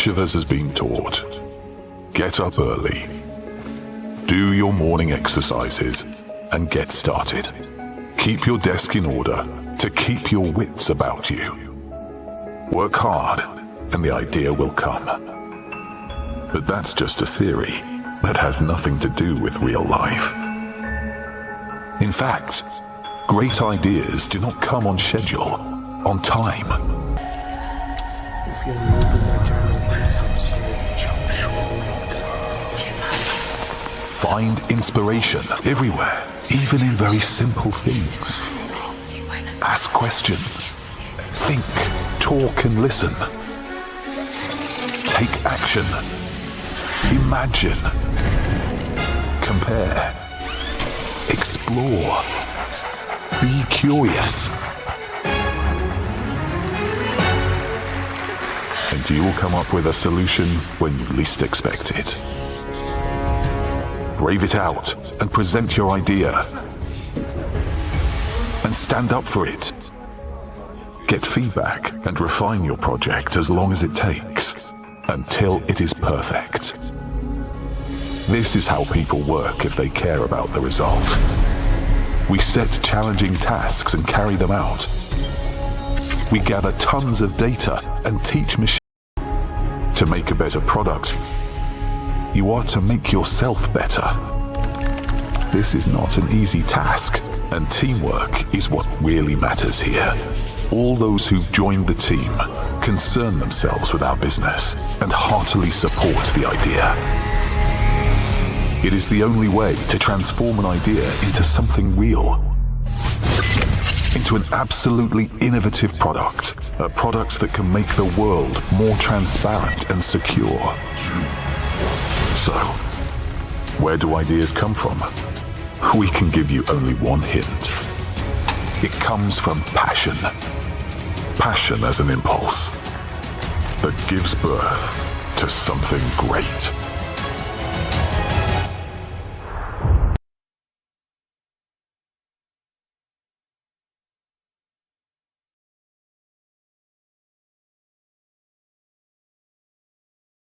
each of us has been taught. Get up early, do your morning exercises, and get started. Keep your desk in order to keep your wits about you. Work hard, and the idea will come. But that's just a theory that has nothing to do with real life. In fact, great ideas do not come on schedule, on time. If you're new to my channel, please subscribe. Find inspiration everywhere, even in very simple things. Ask questions. Think, talk, and listen. Take action. Imagine. Compare. Explore. Be curious. And you will come up with a solution when you least expect it. Brave it out and present your idea. And stand up for it. Get feedback and refine your project as long as it takes, until it is perfect. This is how people work if they care about the result. We set challenging tasks and carry them out. We gather tons of data and teach machines. To make a better product, you are to make yourself better. This is not an easy task, and teamwork is what really matters here. All those who've joined the team concern themselves with our business and heartily support the idea. It is the only way to transform an idea into something real. Into an absolutely innovative product. A product that can make the world more transparent and secure. So, where do ideas come from? We can give you only one hint. It comes from passion. Passion as an impulse that gives birth to something great.